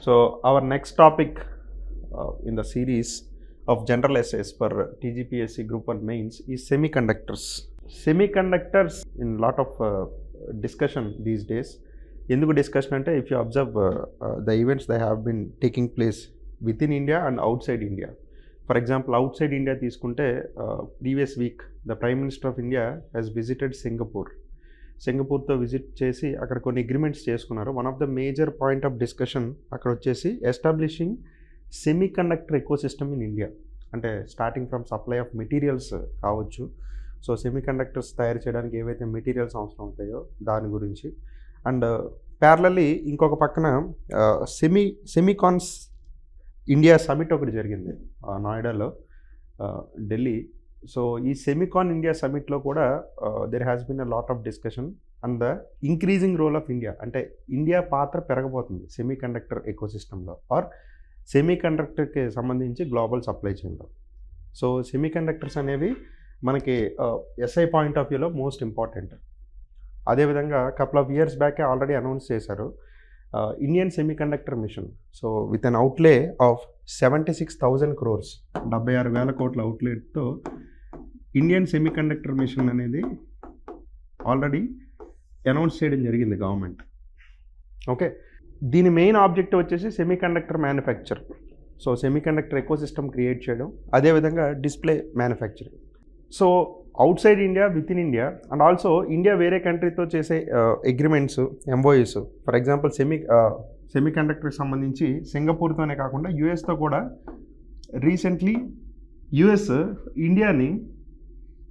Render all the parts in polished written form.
So our next topic in the series of general essays for TGPSC Group 1 mains is semiconductors. Semiconductors in lot of discussion these days. ఎందుకు discussion అంటే if you observe the events they have been taking place within India and outside India. For example outside India తీసుకుంటే previous week the prime minister of India has visited సింగపూర్తో visit చేసి అక్కడ కొన్ని agreements చేసుకున్నారు. One of the major point of discussion అక్కడ వచ్చేసి establishing semiconductor ecosystem in India. అంటే starting from supply of materials కావచ్చు, సో సెమీ కండక్టర్స్ తయారు చేయడానికి ఏవైతే మెటీరియల్స్ అవసరం ఉంటాయో దాని గురించి. అండ్ ప్యారలల్లీ ఇంకొక పక్కన సెమీకాన్స్ ఇండియా సమిట్ ఒకటి జరిగింది నోయిడాలో, ఢిల్లీ. సో ఈ సెమీకాన్ ఇండియా సమిట్లో కూడా there has been a lot of discussion and the increasing role of India. అంటే ఇండియా పాత్ర పెరగబోతుంది సెమీ కండక్టర్ ఎకోసిస్టంలో ఆర్ సెమీ కండక్టర్కి సంబంధించి గ్లోబల్ సప్లై చైన్లో. సో సెమీ కండక్టర్స్ అనేవి మనకి ఎస్ఐ పాయింట్ ఆఫ్ వ్యూలో మోస్ట్ ఇంపార్టెంట్. అదేవిధంగా కపుల్ ఆఫ్ ఇయర్స్ బ్యాకే ఆల్రెడీ అనౌన్స్ చేశారు Indian semi conductor mission. So with an outlay of 76,000 crores, 76,000 కోట్ల అవుట్లెట్తో ఇండియన్ సెమీ కండక్టర్ మిషన్ అనేది ఆల్రెడీ అనౌన్స్ చేయడం జరిగింది గవర్నమెంట్. ఓకే, దీని మెయిన్ ఆబ్జెక్టివ్ వచ్చేసి semiconductor manufacture. So semiconductor ecosystem create చేయడం, అదేవిధంగా display manufacturing. So outside India, within India, and also India వేరే కంట్రీతో చేసే అగ్రిమెంట్స్, ఎంఓయూస్. ఫర్ ఎగ్జాంపుల్ సెమీ కండక్టర్కి సంబంధించి సింగపూర్తోనే కాకుండా యూఎస్తో కూడా రీసెంట్లీ యూఎస్ ఇండియాని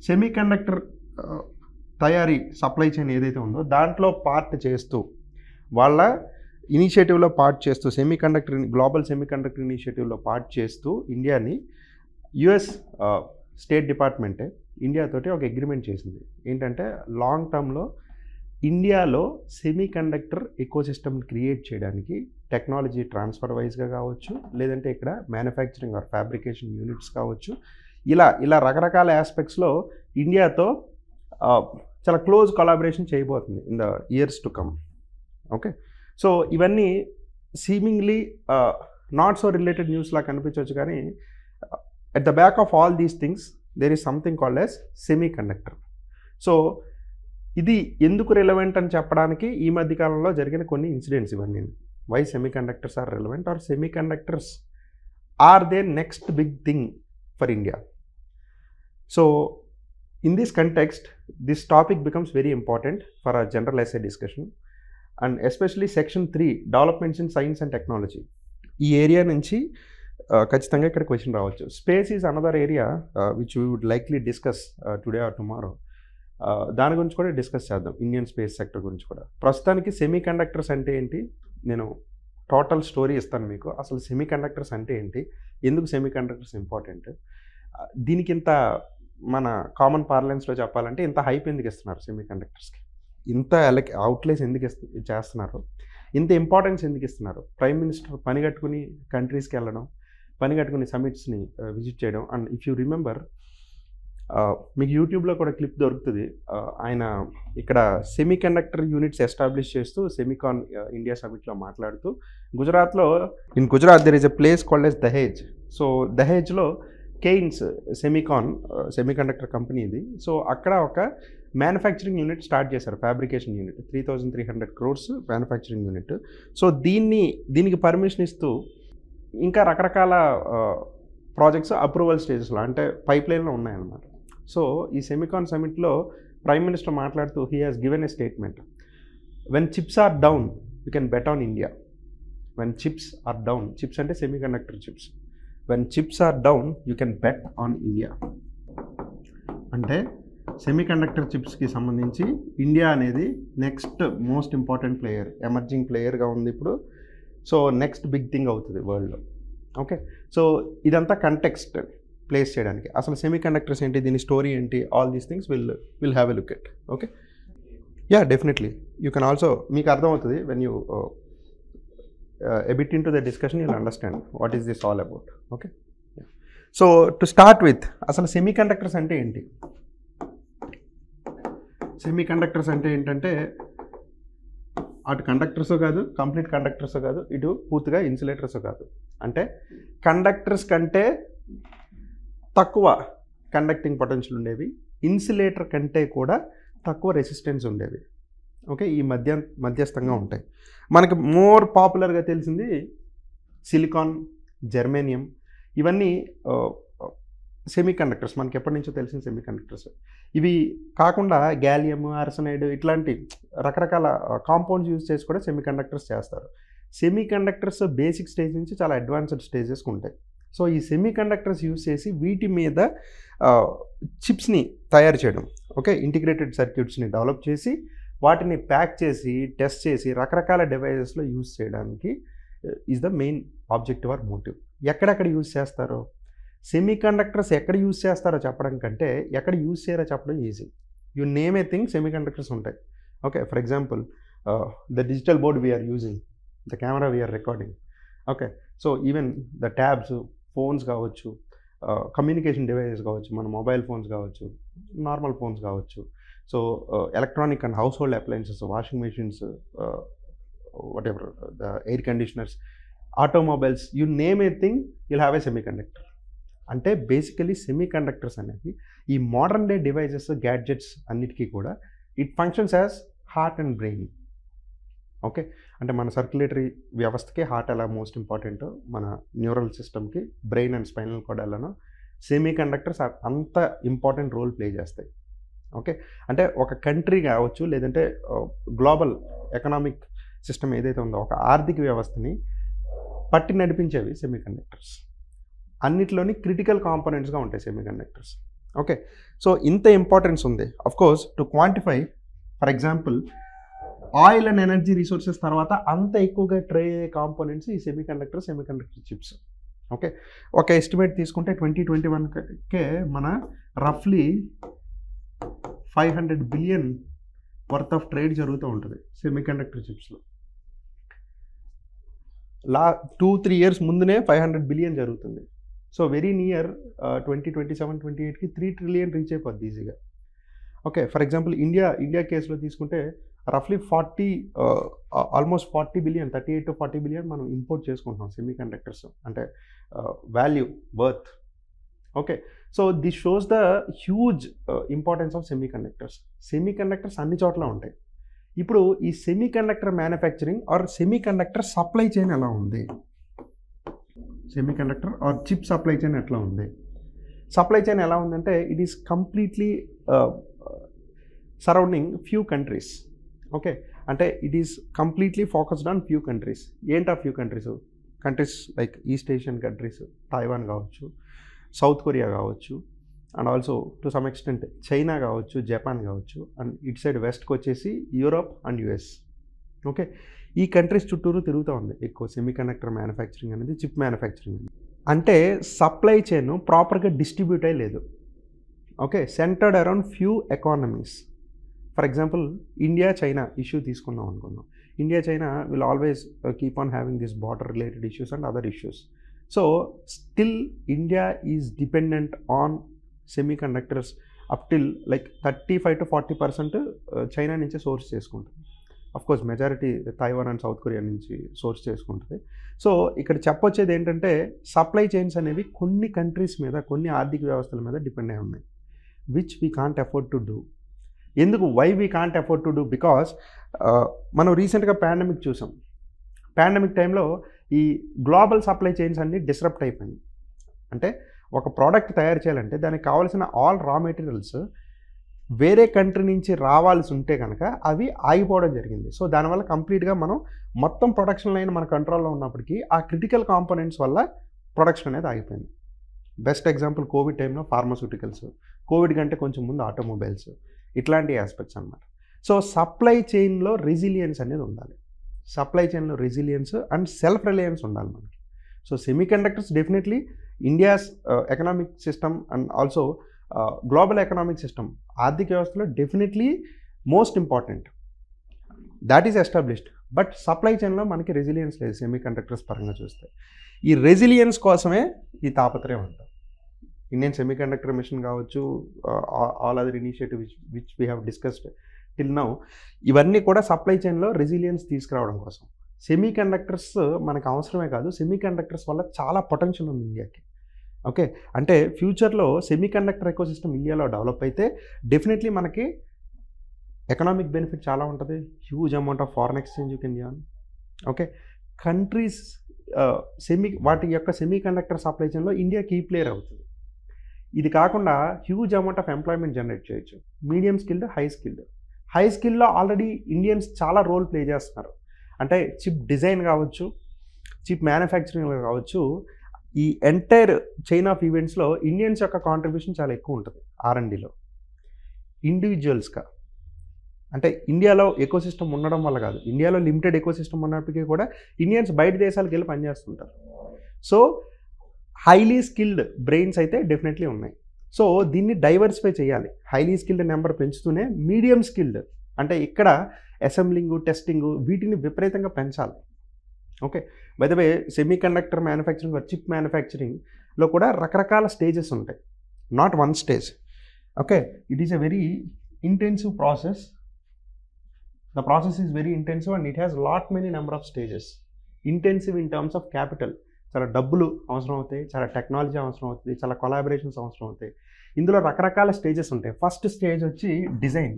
సెమీ కండక్టర్ తయారీ సప్లై చైన్ ఏదైతే ఉందో దాంట్లో పార్ట్ చేస్తూ, వాళ్ళ ఇనిషియేటివ్లో పార్ట్ చేస్తూ, గ్లోబల్ సెమీ కండక్టర్ ఇనిషియేటివ్లో పార్ట్ చేస్తూ ఇండియాని యుఎస్ స్టేట్ డిపార్ట్మెంటే ఇండియాతోటి ఒక అగ్రిమెంట్ చేసింది. ఏంటంటే లాంగ్ టర్మ్లో ఇండియాలో సెమీ కండక్టర్ ఎకోసిస్టమ్ క్రియేట్ చేయడానికి టెక్నాలజీ ట్రాన్స్ఫర్ వైజ్గా కావచ్చు, లేదంటే ఇక్కడ మ్యానుఫ్యాక్చరింగ్ ఆర్ ఫ్యాబ్రికేషన్ యూనిట్స్ కావచ్చు, ఇలా రకరకాల ఆస్పెక్ట్స్లో ఇండియాతో చాలా క్లోజ్ కొలాబరేషన్ చేయబోతుంది in the years to come. Okay, so ఇవన్నీ seemingly not so related news లా కనిపించవచ్చు, కానీ at the back of all these things there is something called as semiconductor. So ఇది ఎందుకు రిలవెంట్ అని చెప్పడానికి ఈ మధ్య కాలంలో జరిగిన కొన్ని ఇన్సిడెంట్స్ ఇవన్నీ. Why semi conductors are relevant are semi conductors are they next big thing for India. So in this context this topic becomes very important for a general SA discussion and especially section 3 developments in science and technology. ఈ area నుంచి ఖచ్చితంగా ఇక్కడ question రావచ్చు. Space is another area which we would likely discuss today or tomorrow. దాని గురించి కూడా discuss చేద్దాం, Indian space sector గురించి కూడా. ప్రస్తుతానికి సెమీ కండక్టర్స్ అంటే ఏంటి, నేను టోటల్ స్టోరీ ఇస్తాను మీకు. అసలు సెమీ కండక్టర్స్ అంటే ఏంటి, ఎందుకు సెమీ కండక్టర్స్ ఇంపార్టెంట్, దీనికి ఇంత మన కామన్ పార్లెన్స్లో చెప్పాలంటే ఇంత హైప్ ఎందుకు ఇస్తున్నారు సెమీ కండక్టర్స్కి, ఇంత అవుట్లేస్ ఎందుకు చేస్తున్నారు, ఇంత ఇంపార్టెన్స్ ఎందుకు ఇస్తున్నారు. ప్రైమ్ మినిస్టర్ పని కట్టుకుని కంట్రీస్కి వెళ్ళడం, పని కట్టుకుని సమిట్స్ని విజిట్ చేయడం. అండ్ ఇఫ్ యూ రిమెంబర్, మీకు యూట్యూబ్లో కూడా క్లిప్ దొరుకుతుంది, ఆయన ఇక్కడ సెమీ కండక్టర్ యూనిట్స్ ఎస్టాబ్లిష్ చేస్తూ సెమీకాన్ ఇండియా సమిట్లో మాట్లాడుతూ in Gujarat there is a place called as Dahej. So దహేజ్లో కెయిన్స్ సెమీ కండక్టర్ కంపెనీ ఇది. సో అక్కడ ఒక మ్యానుఫ్యాక్చరింగ్ యూనిట్ స్టార్ట్ చేశారు, fabrication unit, 3,300 crores manufacturing unit. So దీనికి పర్మిషన్ ఇస్తూ ఇంకా రకరకాల ప్రాజెక్ట్స్ అప్రూవల్ స్టేజెస్లో, అంటే పైప్ లైన్లో ఉన్నాయన్నమాట. సో ఈ సెమీకాన్ సమిట్లో ప్రైమ్ మినిస్టర్ మాట్లాడుతూ he has given a statement, when chips are down you can bet on India. When chips are down, chips అంటే semi conductor chips, when chips are down you can bet on India. అంటే semi conductor చిప్స్కి సంబంధించి India అనేది next most important player, emerging ప్లేయర్గా ఉంది ఇప్పుడు. So next big thing అవుతుంది వరల్డ్లో. ఓకే, సో ఇదంతా కంటెక్స్ట్ ప్లేస్ చేయడానికి అసలు సెమీ కండక్టర్స్ ఏంటి, దీని స్టోరీ ఏంటి, all these things will have a look at. Okay, yeah definitely you can also, మీకు అర్థమవుతుంది when you a bit into the discussion you'll understand what is this all about. Okay, yeah. So to start with, అసలు semi conductors అంటే ఏంటి, semi conductors అంటే ఏంటంటే అటు conductors కాదు, complete conductors కాదు, ఇటు పూర్తిగా ఇన్సులేటర్స్ కాదు. అంటే కండక్టర్స్ కంటే తక్కువ కండక్టింగ్ పొటెన్షియల్ ఉండేవి, ఇన్సులేటర్ కంటే కూడా తక్కువ రెసిస్టెన్స్ ఉండేవి. ఓకే, ఈ మధ్యస్థంగా ఉంటాయి. మనకి మోర్ పాపులర్గా తెలిసింది సిలికాన్, జర్మేనియం, ఇవన్నీ సెమీ కండక్టర్స్, మనకి ఎప్పటి నుంచో తెలిసిన సెమీ కండక్టర్స్. ఇవి కాకుండా గ్యాలియం, ఆర్సనైడ్ ఇట్లాంటి రకరకాల కాంపౌండ్స్ యూజ్ చేసి కూడా సెమీ కండక్టర్స్ చేస్తారు. సెమీ కండక్టర్స్ బేసిక్ స్టేజ్ నుంచి చాలా అడ్వాన్స్డ్ స్టేజెస్కి ఉంటాయి. సో ఈ సెమీ కండక్టర్స్ యూజ్ చేసి వీటి మీద చిప్స్ని తయారు చేయడం, ఓకే, ఇంటిగ్రేటెడ్ సర్క్యూట్స్ని డెవలప్ చేసి వాటిని ప్యాక్ చేసి టెస్ట్ చేసి రకరకాల డివైజెస్లో యూజ్ చేయడానికి is the main objective or motive. ఎక్కడెక్కడ యూజ్ చేస్తారో, సెమీ కండక్టర్స్ ఎక్కడ యూజ్ చేస్తారో చెప్పడం కంటే ఎక్కడ యూజ్ చేయరో చెప్పడం easy. You name a thing, semiconductors ఉంటాయి. Okay, for example the digital board we are using, the camera we are recording. Okay, so even the tabs, phones కావచ్చు, కమ్యూనికేషన్ డివైజెస్ కావచ్చు, మన మొబైల్ ఫోన్స్ కావచ్చు, నార్మల్ ఫోన్స్ కావచ్చు, so electronic and house hold appliances, washing machines, what ever, the air conditioners, automobiles, you name a thing will have a semi conductor. అంటే basically semi conductors అనేవి ఈ modern day devices, gadgets అన్నిటికీ కూడా it functions as heart and brain. Okay, అంటే మన circulatory వ్యవస్థకి heart ఎలా most ఇంపార్టెంటో, మన న్యూరల్ సిస్టమ్కి బ్రెయిన్ అండ్ స్పైనల్ కార్డ్ ఎలానో సెమీ కండక్టర్స్ అంత ఇంపార్టెంట్ రోల్ ప్లే చేస్తాయి. ఓకే, అంటే ఒక కంట్రీ కావచ్చు, లేదంటే గ్లోబల్ ఎకనామిక్ సిస్టమ్ ఏదైతే ఉందో, ఒక ఆర్థిక వ్యవస్థని పట్టి నడిపించేవి సెమీ కండక్టర్స్. అన్నిట్లోని క్రిటికల్ కాంపోనెంట్స్గా ఉంటాయి సెమీ కండక్టర్స్. ఓకే, సో ఇంత ఇంపార్టెన్స్ ఉంది. Of course to quantify, for example oil and energy resources తర్వాత అంత ఎక్కువగా ట్రే అయ్యే కాంపోనెంట్స్ ఈ సెమీ కండక్టర్ చిప్స్. ఓకే, ఒక ఎస్టిమేట్ తీసుకుంటే 2021కే మన రఫ్లీ 500 బిలియన్ వర్త్ ఆఫ్ ట్రేడ్ జరుగుతూ ఉంటుంది సెమీ కండక్టర్ చిప్స్లో. 2-3 years ముందునే 500 బిలియన్ జరుగుతుంది. సో వెరీ నియర్ 2027-28కి 3 trillion రీచ్ అయిపోద్ది ఈజీగా. ఓకే, ఫర్ ఎగ్జాంపుల్ ఇండియా కేసులో తీసుకుంటే రఫ్లీ ఆల్మోస్ట్ 40 బిలియన్, 38 to 40 బిలియన్ మనం ఇంపోర్ట్ చేసుకుంటున్నాం సెమీ కండక్టర్స్, అంటే value, worth. Okay, so this shows the huge importance of semi conductors. Semi conductors అన్ని చోట్ల ఉంటాయి. ఇప్పుడు ఈ semi conductor manufacturing or semi conductor supply chain ఎలా ఉంది, semi conductor or chip supply chain ఎట్లా ఉంది? సప్లై చైన్ ఎలా ఉందంటే it is completely surrounding few countries. Okay, అంటే it is completely focused on few countries. ఏంటా few countries like East Asian countries, Taiwan కావచ్చు, South Korea కావచ్చు, and also to some extent China కావచ్చు, Japan కావచ్చు, and ఇటు side వెస్ట్కి వచ్చేసి Europe and US. Okay, ఈ కంట్రీస్ చుట్టూరు తిరుగుతూ ఉంది ఎక్కువ సెమీ కండక్టర్ మ్యానుఫ్యాక్చరింగ్ అనేది, చిప్ మ్యానుఫ్యాక్చరింగ్ అనేది. అంటే సప్లై చైన్ ప్రాపర్గా డిస్ట్రిబ్యూట్ అయ్యి లేదు. Okay, centred around few economies. For example India China issue తీసుకున్నాం అనుకుందాం. India China will always keep on having this border related issues and other issues. So still India is dependent on semi conductors up till like 35 to 40% China నుంచి source చేసుకుంటుంది. Of course majority Taiwan and south Korea నుంచి source చేసుకుంటుంది. So ఇక్కడ చెప్పొచ్చేది ఏంటంటే supply chains అనేవి కొన్ని countries మీద, కొన్ని ఆర్థిక వ్యవస్థల మీద డిపెండ్ అయి ఉన్నాయి, which we can't afford to do. ఎందుకు why we can't afford to do? Because మనం రీసెంట్గా పాండమిక్ చూసాం. పాండమిక్ టైంలో ఈ గ్లోబల్ సప్లై చైన్స్ అన్నీ డిస్రప్ట్ అయిపోయింది. అంటే ఒక ప్రోడక్ట్ తయారు చేయాలంటే దానికి కావాల్సిన ఆల్ రా మెటీరియల్స్ వేరే కంట్రీ నుంచి రావాల్సి ఉంటే కనుక అవి ఆగిపోవడం జరిగింది. సో దానివల్ల కంప్లీట్గా మనం మొత్తం ప్రొడక్షన్ లైన్ మన కంట్రోల్లో ఉన్నప్పటికీ ఆ క్రిటికల్ కాంపోనెంట్స్ వల్ల ప్రొడక్షన్ అనేది ఆగిపోయింది. బెస్ట్ ఎగ్జాంపుల్ కోవిడ్ టైంలో ఫార్మాస్యూటికల్స్, కోవిడ్ కంటే కొంచెం ముందు ఆటోమొబైల్స్, ఇట్లాంటి ఆస్పెక్ట్స్ అనమాట. సో సప్లై చైన్లో రెసిలియన్స్ అనేది ఉండాలి. సప్లై చైన్లో రెసిలియన్స్ అండ్ సెల్ఫ్ రిలయన్స్ ఉండాలి మనకి. So semi conductors definitely India's economic system and also global economic system, ఆర్థిక వ్యవస్థలో definitely most important, that is established. But supply చైన్లో మనకి రెసిలియన్స్ లేదు సెమీ కండక్టర్స్ పరంగా చూస్తే. ఈ రెసిలియన్స్ కోసమే ఈ తాపత్రయం అంటాం. ఇండియన్ సెమీ కండక్టర్ మిషన్ కావచ్చు, all other initiative which we have discussed till now. ఇవన్నీ కూడా సప్లై చైన్లో రెసిలియన్స్ తీసుకురావడం కోసం. సెమీ కండక్టర్స్ మనకు అవసరమే కాదు, సెమీ కండక్టర్స్ వల్ల చాలా పొటెన్షియల్ ఉంది ఇండియాకి. ఓకే, అంటే ఫ్యూచర్లో సెమీ కండక్టర్ ఎకోసిస్టమ్ ఇండియాలో డెవలప్ అయితే డెఫినెట్లీ మనకి ఎకనామిక్ బెనిఫిట్ చాలా ఉంటుంది. Huge amount of foreign exchange you can earn. Okay, countries వాటి యొక్క సెమీ కండక్టర్ సప్లై చైన్లో ఇండియా కీ ప్లేయర్ అవుతుంది. ఇది కాకుండా huge amount of employment generate చేయొచ్చు. మీడియం స్కిల్డ్, హై స్కిల్లో ఆల్రెడీ ఇండియన్స్ చాలా రోల్ ప్లే చేస్తున్నారు. అంటే చిప్ డిజైన్ కావచ్చు, చిప్ మ్యానుఫ్యాక్చరింగ్ కావచ్చు, ఈ ఎంటైర్ చైన్ ఆఫ్ ఈవెంట్స్లో ఇండియన్స్ యొక్క కాంట్రిబ్యూషన్ చాలా ఎక్కువ ఉంటుంది. R&Dలో ఇండివిజువల్స్గా, అంటే ఇండియాలో ఎకోసిస్టమ్ ఉండడం వల్ల కాదు, ఇండియాలో లిమిటెడ్ ఎకోసిస్టమ్ ఉన్నప్పటికీ కూడా ఇండియన్స్ బయట దేశాలకు వెళ్ళి పనిచేస్తుంటారు. సో హైలీ స్కిల్డ్ బ్రెయిన్స్ అయితే డెఫినెట్లీ ఉన్నాయి. సో దీన్ని డైవర్సిఫై చేయాలి. హైలీ స్కిల్డ్ నెంబర్ పెంచుతూనే మీడియం స్కిల్డ్, అంటే ఇక్కడ అసెంబ్లింగ్, టెస్టింగ్, వీటిని విపరీతంగా పెంచాలి. Okay, by the way semi conductor manufacturing, chip మ్యానుఫ్యాక్చరింగ్లో కూడా రకరకాల స్టేజెస్ ఉంటాయి, not one stage. Okay, it is a very intensive process. The process is very intensive and it has many number of stages. Intensive in terms of capital. చాలా డబ్బులు అవసరం అవుతాయి, చాలా technology అవసరం అవుతుంది, చాలా కొలాబరేషన్స్ అవసరం అవుతాయి. ఇందులో రకరకాల స్టేజెస్ ఉంటాయి. ఫస్ట్ స్టేజ్ వచ్చి డిజైన్.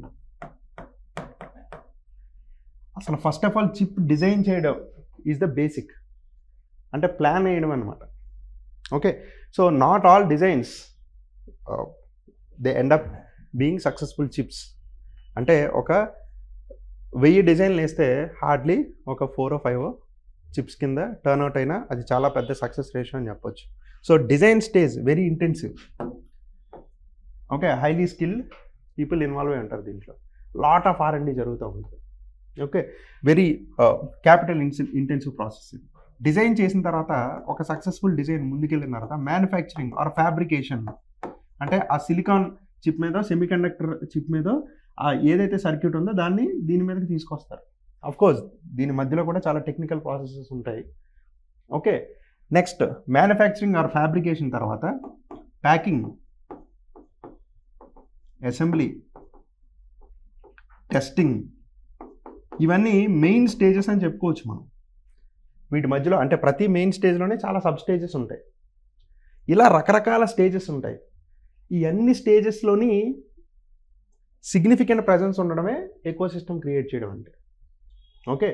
అసలు first of all chip design చేయడం ఈజ్ ద బేసిక్, అంటే ప్లాన్ వేయడం అనమాట. Okay, so not all designs they end up being successful chips. అంటే ఒక 1000 డిజైన్లు వేస్తే హార్డ్లీ ఒక 4 or 5 చిప్స్ కింద టర్న్అవుట్ అయినా అది చాలా పెద్ద సక్సెస్ రేషియో అని చెప్పొచ్చు. So design stage very intensive. Okay, highly skilled people involve అయి ఉంటారు దీంట్లో. లాట్ ఆఫ్ R&D జరుగుతూ ఉంటుంది. Okay, very capital intensive process. Design చేసిన తర్వాత ఒక సక్సెస్ఫుల్ డిజైన్ ముందుకెళ్ళిన తర్వాత మ్యానుఫ్యాక్చరింగ్ ఆర్ ఫ్యాబ్రికేషన్, అంటే ఆ సిలికాన్ చిప్ మీద, సెమీ కండక్టర్ చిప్ మీద ఏదైతే సర్క్యూట్ ఉందో దాన్ని దీని మీదకి తీసుకొస్తారు. అఫ్కోర్స్ దీని మధ్యలో కూడా చాలా టెక్నికల్ ప్రాసెసెస్ ఉంటాయి. Okay, next manufacturing or fabrication తర్వాత ప్యాకింగ్, అసెంబ్లీ, టెస్టింగ్, ఇవన్నీ మెయిన్ స్టేజెస్ అని చెప్పుకోవచ్చు మనం. వీటి మధ్యలో అంటే ప్రతి మెయిన్ స్టేజ్లోనే చాలా సబ్ స్టేజెస్ ఉంటాయి. ఇలా రకరకాల స్టేజెస్ ఉంటాయి. ఈ అన్ని స్టేజెస్లోని సిగ్నిఫికెంట్ ప్రజెన్స్ ఉండడమే ఎకోసిస్టమ్ క్రియేట్ చేయడం అంటే. ఓకే,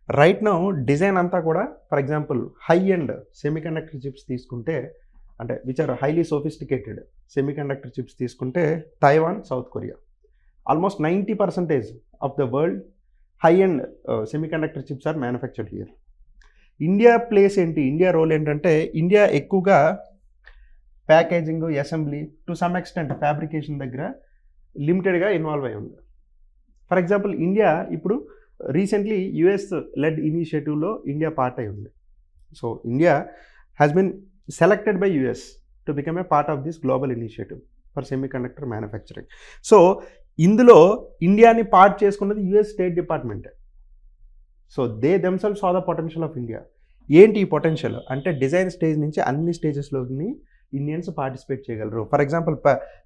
రైట్ నౌ డిజైన్ అంతా కూడా for example high end semiconductor chips తీసుకుంటే, అంటే which are highly sophisticated semiconductor chips తీసుకుంటే Taiwan, South Korea, almost 90% of the world high end semiconductor chips are manufactured here. India place ఏంటి, India role ఏంటంటే India ఎక్కువగా packaging, assembly, to some extent fabrication దగ్గర లిమిటెడ్గా involve అయి ఉంది. For example India ఇప్పుడు recently US led ఇనిషియేటివ్లో India part అయి ఉంది. So India has been selected by US to become a part of this global initiative for semi conductor manufacturing. So ఇందులో ఇండియాని పార్ట్ చేసుకున్నది US స్టేట్ డిపార్ట్మెంటే. So they themselves saw the potential of India. ఏంటి ఈ potential అంటే design stage నుంచి అన్ని స్టేజెస్లోని ఇండియన్స్ పార్టిసిపేట్ చేయగలరు. For example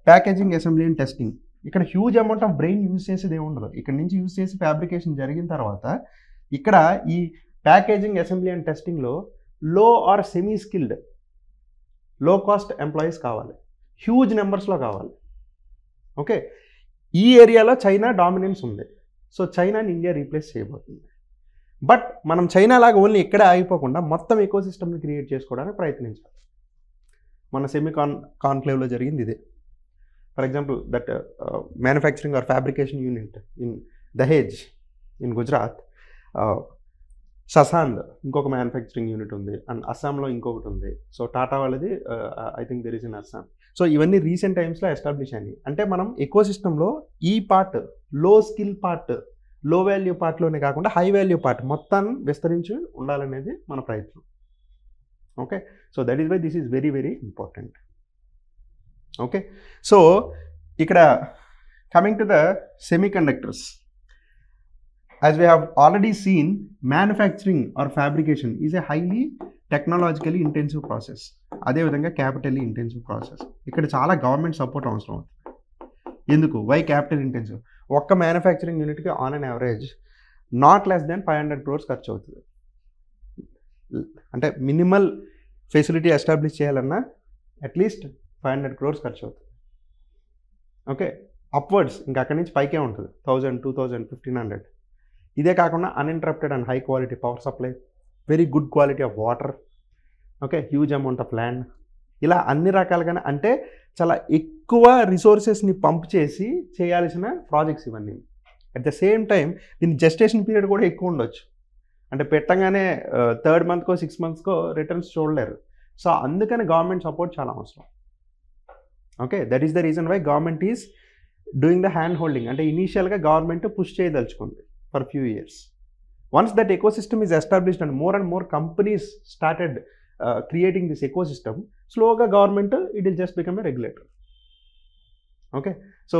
packaging, assembly and testing, ఇక్కడ huge amount of brain use చేసేది ఏమి ఉండదు. ఇక్కడ నుంచి యూజ్ చేసి ఫ్యాబ్రికేషన్ జరిగిన తర్వాత ఇక్కడ ఈ ప్యాకేజింగ్, అసెంబ్లీ అండ్ టెస్టింగ్లో లో ఆర్ సెమీ స్కిల్డ్, లో కాస్ట్ ఎంప్లాయీస్ కావాలి, హ్యూజ్ నెంబర్స్లో కావాలి. ఓకే, ఈ ఏరియాలో చైనా డామినెన్స్ ఉంది. సో చైనాని ఇండియా రీప్లేస్ చేయబోతుంది. బట్ మనం చైనా లాగా ఓన్లీ ఇక్కడే ఆగిపోకుండా మొత్తం ఎకోసిస్టమ్ని క్రియేట్ చేసుకోవడానికి ప్రయత్నించాలి. మన సెమీ కాన్క్లేవ్లో జరిగింది ఇదే. For example that manufacturing or fabrication unit in Dahej in Gujarat, Sanand ఇంకొక మ్యానుఫ్యాక్చరింగ్ యూనిట్ ఉంది, అండ్ అస్సాంలో ఇంకొకటి ఉంది. సో టాటా వాళ్ళది I think there is in Assam. So ఇవన్నీ రీసెంట్ టైమ్స్లో ఎస్టాబ్లిష్ అయ్యాయి. అంటే మనం ఎకోసిస్టంలో ఈ పార్ట్, లో స్కిల్ పార్ట్, లో వాల్యూ పార్ట్లోనే కాకుండా హై వాల్యూ పార్ట్ మొత్తాన్ని విస్తరించి ఉండాలనేది మన ప్రయత్నం. Okay, so that is why this is very very important. Okay, so ఇక్కడ coming to the semi conductors, as we have already seen, manufacturing or fabrication is a highly technologically intensive process. అదే విధంగా క్యాపిటల్లీ intensive process. ఇక్కడ చాలా government support అవసరం అవుతుంది. ఎందుకు? Why capital intensive? ఒక్క manufacturing యూనిట్కి on an average not less than 500 crores ఖర్చు అవుతుంది. అంటే మినిమల్ ఫెసిలిటీ ఎస్టాబ్లిష్ చేయాలన్నా అట్లీస్ట్ 500 crores ఖర్చు అవుతుంది. ఓకే, అప్వర్డ్స్ ఇంకా అక్కడి నుంచి పైకే ఉంటుంది, 1000, 2000, 1500. ఇదే కాకుండా uninterrupted and high quality power supply, very good quality of water, okay, huge amount of land, ఇలా అన్ని రకాలుగానే అంటే చాలా ఎక్కువ రిసోర్సెస్ని పంప్ చేసి చేయాల్సిన ప్రాజెక్ట్స్ ఇవన్నీ. అట్ ద సేమ్ టైం దీని జెస్టేషన్ పీరియడ్ కూడా ఎక్కువ ఉండొచ్చు. అంటే పెట్టగానే 3rd monthకో 6 monthsకో రిటర్న్స్ చూడలేరు. సో అందుకని గవర్నమెంట్ సపోర్ట్ చాలా అవసరం. Okay, that is the reason why government is doing the hand holding. అంటే ఇనీషియల్గా గవర్నమెంట్ పుష్ చేయదలుచుకుంది for few years. Once that ecosystem is established and more companies started creating this ecosystem, slowly government it will just become a regulator. Okay, so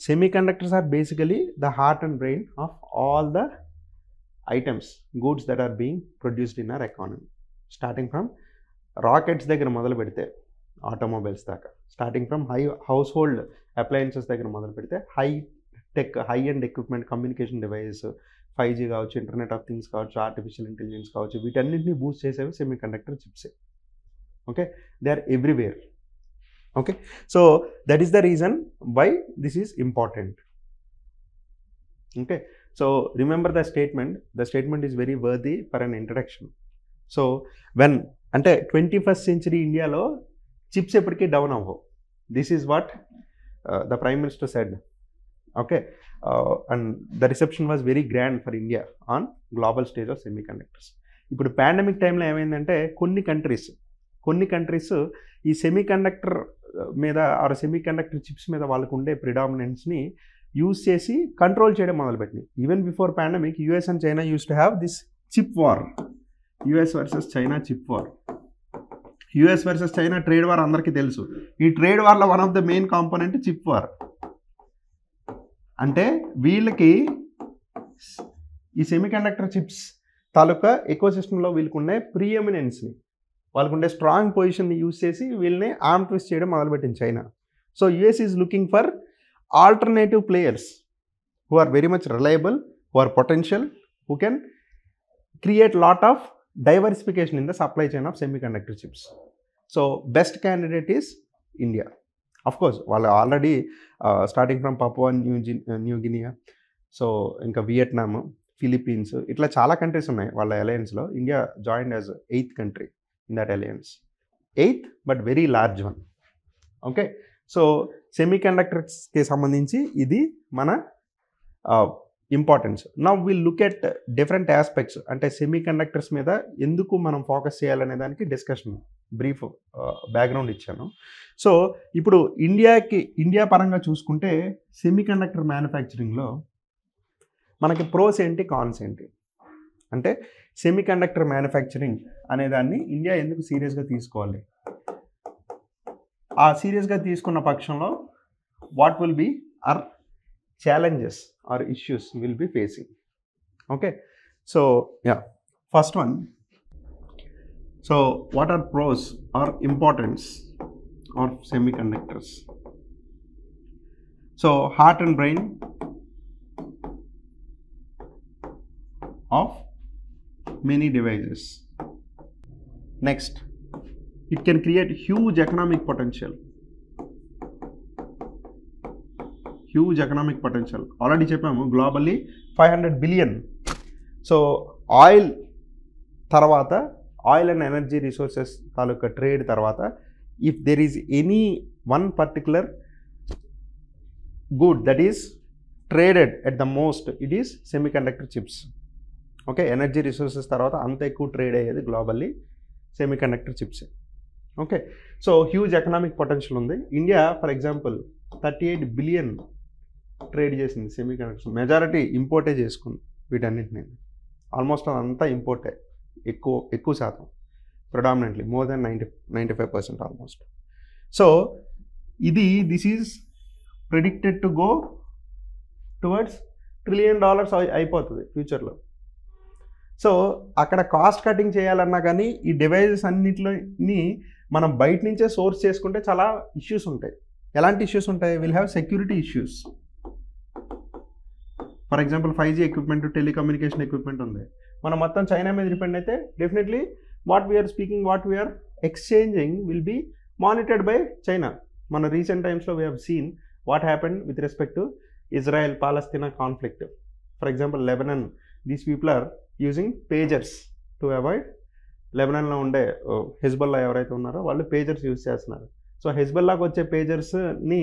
semiconductors are basically the heart and brain of all the items, goods that are being produced in our economy, starting from rockets దగ్గర మొదలు పెడితే automobiles దాకా, starting from house hold appliances దగ్గర మొదలు పెడితే high end equipment, communication devices, 5G కావచ్చు, internet of things కావచ్చు, artificial intelligence కావచ్చు, వీటన్నింటినీ బూస్ట్ చేసేవి సెమీ కండక్టర్ చిప్సే. Okay, they are everywhere. Okay, so that is the reason why this is important. Okay, so remember the statement is very worthy for an introduction. So when అంటే 21st century ఇండియాలో chips ఎప్పటికీ down అవ్వవు. This is what the prime minister said. Okay, and the reception was very grand for India on global stage of semi conductors. ఇప్పుడు pandemic టైంలో ఏమైందంటే కొన్ని countries ఈ semi conductor మీద ఆర్ సెమీ కండక్టర్ చిప్స్ మీద వాళ్ళకు ఉండే ప్రిడామినెన్స్ని యూజ్ చేసి కంట్రోల్ చేయడం మొదలుపెట్టినాయి. Even before pandemic US and China used to have this chip war, US versus China chip war. US versus China trade war అందరికీ తెలుసు. ఈ ట్రేడ్ వార్లో one of the main component chip war. అంటే వీళ్ళకి ఈ semiconductor chips తాలూకా ఎకోసిస్టంలో వీళ్ళకుండే ప్రీఎమినెన్స్ని, వాళ్ళకుండే స్ట్రాంగ్ పొజిషన్ని యూజ్ చేసి వీళ్ళని ఆర్మ్ ట్విస్ట్ చేయడం మొదలుపెట్టింది China. So US is looking for alternative players who are very much reliable, who are potential, who can create lot of diversification in the supply chain of semiconductor chips. So best candidate is India. Of course వాళ్ళు already starting from Papua New Guinea, so ఇంకా Vietnam, Philippines, ఇట్లా చాలా countries ఉన్నాయి వాళ్ళ అలయన్స్లో. India joined as 8th country in that alliance, 8th but very large one. Okay, so semi కండక్టర్స్కి సంబంధించి ఇది మన importance. Now will look at different aspects. అంటే సెమీ కండక్టర్స్ మీద ఎందుకు మనం ఫోకస్ చేయాలనే దానికి డిస్కషన్ బ్రీఫ్ బ్యాక్గ్రౌండ్ ఇచ్చాను. సో ఇప్పుడు ఇండియా పరంగా చూసుకుంటే సెమీ కండక్టర్ మ్యానుఫ్యాక్చరింగ్లో మనకి ప్రోస్ ఏంటి, కాన్స్ ఏంటి? అంటే సెమీ కండక్టర్ మ్యానుఫ్యాక్చరింగ్ అనేదాన్ని ఇండియా ఎందుకు సీరియస్గా తీసుకోవాలి? ఆ సీరియస్గా తీసుకున్న పక్షంలో what will be our challenges or issues will be facing. Okay, so yeah, first one, so what are pros or importance of semiconductors? So heart and brain of many devices. Next, it can create huge economic potential. Already చెప్పాము, globally 500 billion. So oil తర్వాత, oil and energy resources తాలూకా trade తర్వాత, if there is any one particular good that is traded at the most, it is semi conductor chips. Okay, energy resources తర్వాత అంత ఎక్కువ trade అయ్యేది globally semi conductor chips. Okay, so huge economic potential ఉంది. India for example 38 billion trade చేసింది semi conductors. Majority ఇంపోర్టే చేసుకుంది వీటన్నిటిని. Almost అదంతా ఇంపోర్టే, ఎక్కువ శాతం, predominantly more than 95% almost. So this is predicted to go towards $1 trillion అయిపోతుంది ఫ్యూచర్లో. సో అక్కడ కాస్ట్ కటింగ్ చేయాలన్నా కానీ ఈ డివైజెస్ అన్నిటిని మనం బయట నుంచే సోర్స్ చేసుకుంటే చాలా ఇష్యూస్ ఉంటాయి. ఎలాంటి ఇష్యూస్ ఉంటాయి? Will have security issues. For example 5G equipment, telecommunication equipment ఉంది, మనం మొత్తం చైనా మీద డిపెండ్ అయితే definitely what we are speaking, what we are exchanging will be monitored by China. మన రీసెంట్ టైమ్స్లో we have seen what happened with respect to Israel Palestine conflict. For example Lebanon, these people are using pagers to avoid. లెబనన్లో ఉండే Hezbollah ఎవరైతే ఉన్నారో వాళ్ళు పేజర్స్ use చేస్తున్నారు. So హెజ్బొల్లాకి వచ్చే పేజర్స్ని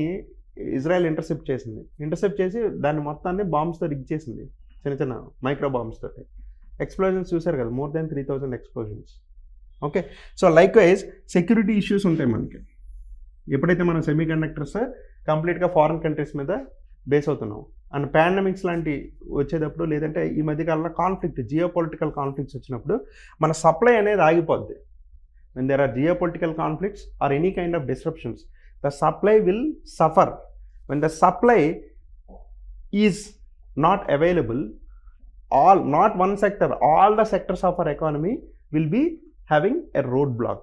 Israel intercept చేసింది. ఇంటర్సెప్ట్ చేసి దాన్ని మొత్తాన్ని బాంబ్స్తో రిగ్ చేసింది, చిన్న చిన్న మైక్రో బాంబ్స్ తోటి. ఎక్స్ప్లోజన్స్ చూసారు కదా, more than 3000 explosions. Okay, so like wise security issues ఉంటాయి మనకి ఎప్పుడైతే మనం సెమీ కండక్టర్స్ కంప్లీట్గా ఫారిన్ కంట్రీస్ మీద బేస్ అవుతున్నాం. అండ్ పాండమిక్స్ లాంటి వచ్చేటప్పుడు, లేదంటే ఈ మధ్యకాలంలో కాన్ఫ్లిక్ట్, జియో పొలిటికల్ కాన్ఫ్లిక్ట్స్ వచ్చినప్పుడు మన సప్లై అనేది ఆగిపోద్ది. when there are geopolitical conflicts or any kind of disruptions, the supply will suffer. When the supply is not available, not one sector, all the sectors of our economy will be having a roadblock.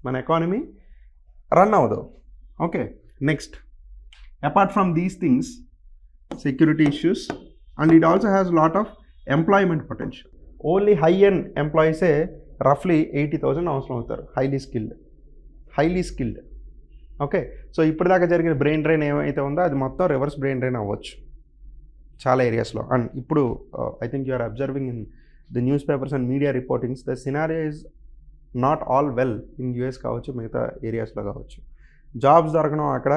మన economy run avadu. Okay, next, apart from these things, security issues, and it also has a lot of employment potential. Only high-end employees రఫ్లీ 80,000 అవసరం అవుతారు, highly skilled. Okay, so ఇప్పటిదాకా జరిగిన brain drain ఏమైతే ఉందో అది మొత్తం reverse brain drain అవ్వచ్చు చాలా ఏరియాస్లో. అండ్ ఇప్పుడు I think you are observing in the news papers and media reportings, the scenario is not all well in US కావచ్చు, మిగతా ఏరియాస్లో కావచ్చు. జాబ్స్ దొరకడం, అక్కడ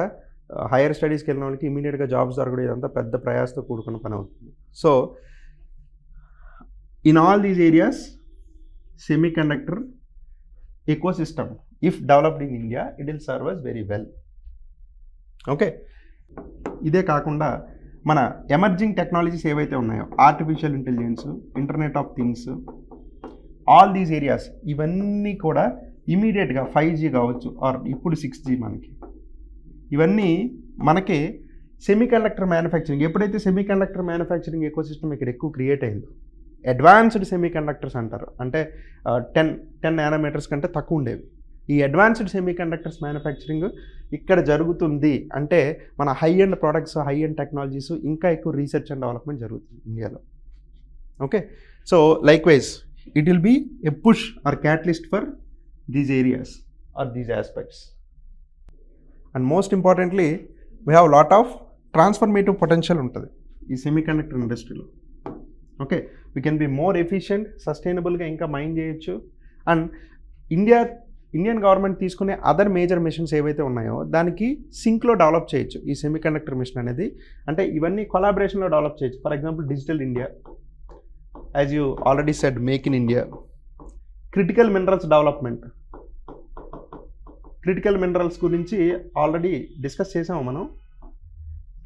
హైయర్ స్టడీస్కి వెళ్ళిన వాళ్ళకి ఇమీడియట్గా జాబ్స్ దొరకడం, ఇదంతా పెద్ద ప్రయాసతో కూడుకున్న పని అవుతుంది. So in all these areas semiconductor ecosystem, if developed in India, it will serve us very well. Okay, ఇదే కాకుండా మన ఎమర్జింగ్ టెక్నాలజీస్ ఏవైతే ఉన్నాయో, artificial intelligence, internet of things, all these areas, ఇవన్నీ కూడా ఇమీడియట్గా 5G కావచ్చు ఆర్ ఇప్పుడు 6G, ఇవన్నీ మనకి సెమీకండక్టర్ మ్యానుఫ్యాక్చరింగ్, ఎప్పుడైతే సెమీకండక్టర్ మ్యానుఫ్యాక్చరింగ్ ఎకోసిస్టమ్ ఇక్కడ ఎక్కువ క్రియేట్ అయిందో, అడ్వాన్స్డ్ సెమీ కండక్టర్స్ అంటారు, అంటే 10 నానోమీటర్స్ కంటే తక్కువ ఉండేవి. ఈ అడ్వాన్స్డ్ సెమీ కండక్టర్స్ మ్యానుఫ్యాక్చరింగ్ ఇక్కడ జరుగుతుంది అంటే మన high end products, high end technologies, ఇంకా ఎక్కువ రీసెర్చ్ అండ్ డెవలప్మెంట్ జరుగుతుంది ఇండియాలో. Okay, so likewise it will be a push or catalyst for these areas or these aspects. And most importantly we have lot of transformative potential ఉంటుంది ఈ semi conductor ఇండస్ట్రీలో. Okay, we can be more efficient, సస్టైనబుల్గా ఇంకా mind చేయొచ్చు. అండ్ Indian government తీసుకునే other major missions ఏవైతే ఉన్నాయో దానికి సింక్లో డెవలప్ చేయొచ్చు ఈ సెమీకండక్టర్ మిషన్ అనేది. అంటే ఇవన్నీ కొలాబరేషన్లో డెవలప్ చేయొచ్చు. For example digital India, as you already said, make in India. Critical minerals development, critical minerals గురించి ఆల్రెడీ డిస్కస్ చేసాము మనం.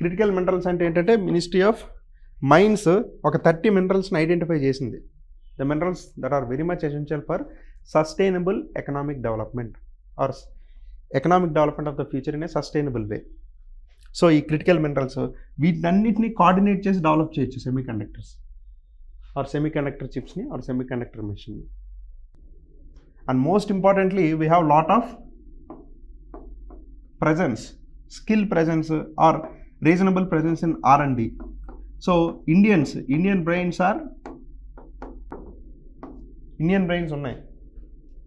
క్రిటికల్ మినరల్స్ అంటే ఏంటంటే మినిస్ట్రీ ఆఫ్ మైన్స్ ఒక 30 మినరల్స్ని ఐడెంటిఫై చేసింది. The minerals that are very much essential for sustainable economic development or economic development of the future in a sustainable way. So ఈ critical minerals వీటన్నిటిని coordinate చేసి develop చేయొచ్చు semi conductors or semi conductor చిప్స్ని or semi conductor మెషిన్ని. And most importantly we have lot of presence, skill presence or reasonable presence in R&D. So Indian brains ఉన్నాయి.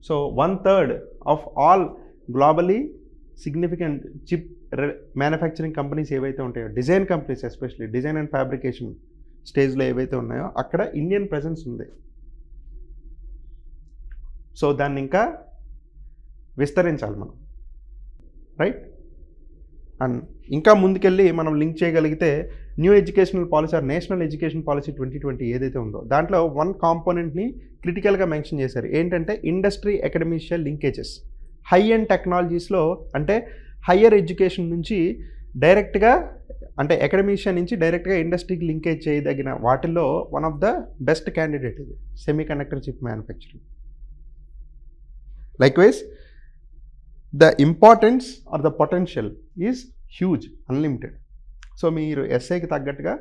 So 1/3 of all globally significant chip manufacturing companies ఏవైతే ఉంటాయో, design companies, especially design and fabrication స్టేజ్లో ఏవైతే ఉన్నాయో అక్కడ Indian presence ఉంది. So దాన్ని ఇంకా విస్తరించాలి మనం, రైట్? అండ్ ఇంకా ముందుకెళ్ళి మనం లింక్ చేయగలిగితే new educational policy or national education policy 2020 ఏదైతే ఉందో దాంట్లో వన్ కాంపోనెంట్ని క్రిటికల్గా మెన్షన్ చేశారు. ఏంటంటే industry academical linkages. High and టెక్నాలజీస్లో అంటే హయ్యర్ ఎడ్యుకేషన్ నుంచి డైరెక్ట్గా, అంటే అకాడమిషియన్ నుంచి డైరెక్ట్గా ఇండస్ట్రీకి లింకేజ్ చేయదగిన వాటిల్లో one of the best candidate ఇది semi conductor chip manufacturing. Likewise the importance or the potential is huge, unlimited. So మీరు ఎస్ఐకి తగ్గట్టుగా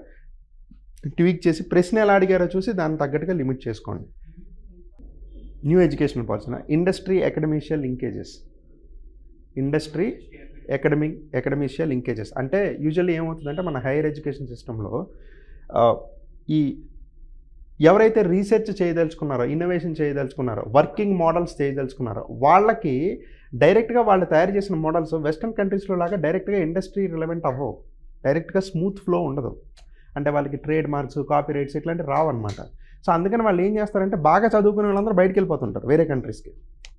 ట్వీక్ చేసి ప్రశ్న ఎలా అడిగారో చూసి దానికి తగ్గట్టుగా లిమిట్ చేసుకోండి. New educational policy, industry academical linkages, industry academical linkages అంటే యూజువల్లీ ఏమవుతుందంటే మన హైయర్ ఎడ్యుకేషన్ సిస్టంలో ఈ ఎవరైతే రీసెర్చ్ చేయదలుచుకున్నారో, ఇన్నోవేషన్ చేయదలుచుకున్నారో, వర్కింగ్ మోడల్స్ చేయదలుచుకున్నారో వాళ్ళకి డైరెక్ట్గా వాళ్ళు తయారు చేసిన మోడల్స్ వెస్ట్రన్ కంట్రీస్లో లాగా డైరెక్ట్గా ఇండస్ట్రీ రిలవెంట్ అవ్వవు, డైరెక్ట్గా స్మూత్ ఫ్లో ఉండదు. అంటే వాళ్ళకి ట్రేడ్ మార్క్స్, కాపీ రైట్స్ ఇట్లాంటివి రావన్నమాట. సో అందుకని వాళ్ళు ఏం చేస్తారంటే బాగా చదువుకునే వాళ్ళందరూ బయటకు వెళ్ళిపోతుంటారు వేరే కంట్రీస్కి